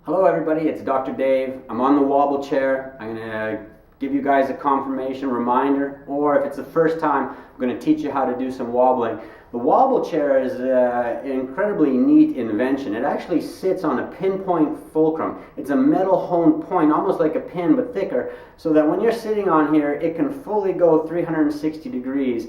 Hello everybody, it's Dr. Dave. I'm on the wobble chair. I'm going to give you guys a confirmation reminder, or if it's the first time, I'm going to teach you how to do some wobbling. The wobble chair is an incredibly neat invention. It actually sits on a pinpoint fulcrum. It's a metal honed point, almost like a pin but thicker, so that when you're sitting on here, it can fully go 360 degrees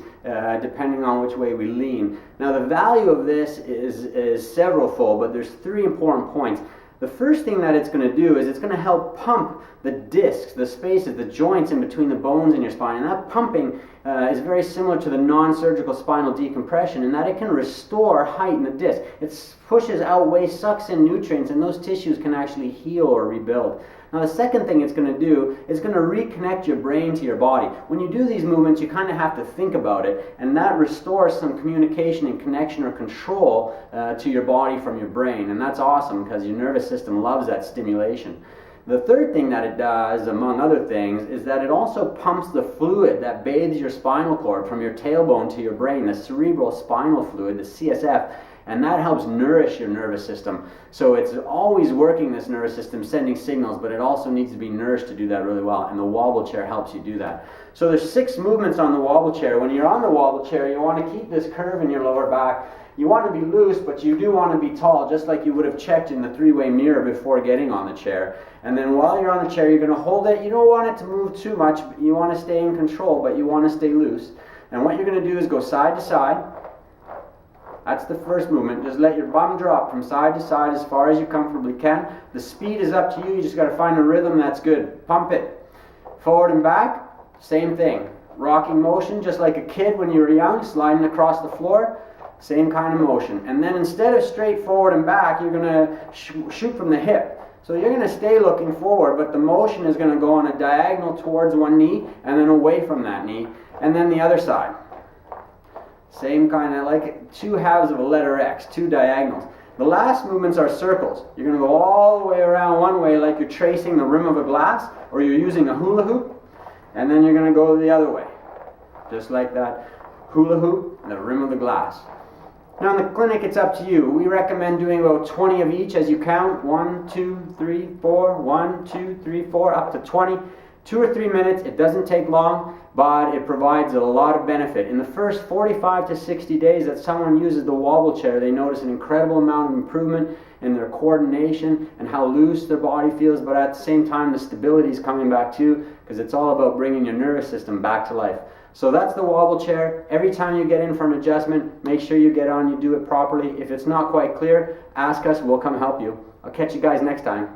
depending on which way we lean. Now the value of this is several-fold, but there's three important points. The first thing that it's going to do is it's going to help pump the discs, the spaces, the joints in between the bones in your spine. And that pumping is very similar to the non-surgical spinal decompression in that it can restore height in the disc. It pushes out waste, sucks in nutrients, and those tissues can actually heal or rebuild. Now the second thing it's going to do is going to reconnect your brain to your body. When you do these movements, you kind of have to think about it, and that restores some communication and connection or control to your body from your brain, and that's awesome because your nervous system loves that stimulation. The third thing that it does, among other things, is that it also pumps the fluid that bathes your spinal cord from your tailbone to your brain, the cerebral spinal fluid, the CSF, and that helps nourish your nervous system. So it's always working, this nervous system, sending signals, but it also needs to be nourished to do that really well, and the wobble chair helps you do that. So there's 6 movements on the wobble chair. When you're on the wobble chair, you want to keep this curve in your lower back. You want to be loose, but you do want to be tall, just like you would have checked in the 3-way mirror before getting on the chair. And then while you're on the chair, you're going to hold it. You don't want it to move too much. You want to stay in control, but you want to stay loose. And what you're going to do is go side to side. That's the first movement. Just let your bum drop from side to side as far as you comfortably can. The speed is up to you. You just got to find a rhythm that's good. Pump it. Forward and back, same thing. Rocking motion, just like a kid when you were young, sliding across the floor. Same kind of motion. And then instead of straight forward and back, you're going to shoot from the hip. So you're going to stay looking forward, but the motion is going to go on a diagonal towards one knee and then away from that knee. And then the other side. Same kind of like 2 halves of a letter X, 2 diagonals. The last movements are circles. You're going to go all the way around one way like you're tracing the rim of a glass, or you're using a hula hoop, and then you're going to go the other way. Just like that hula hoop, the rim of the glass. Now in the clinic, it's up to you. We recommend doing about 20 of each as you count. 1, 2, 3, 4, 1, 2, 3, 4, up to 20. 2 or 3 minutes. It doesn't take long, but it provides a lot of benefit. In the first 45 to 60 days that someone uses the wobble chair, they notice an incredible amount of improvement in their coordination and how loose their body feels, but at the same time the stability is coming back too, because it's all about bringing your nervous system back to life. So that's the wobble chair. Every time you get in for an adjustment, make sure you get on, you do it properly. If it's not quite clear, ask us, we'll come help you. I'll catch you guys next time.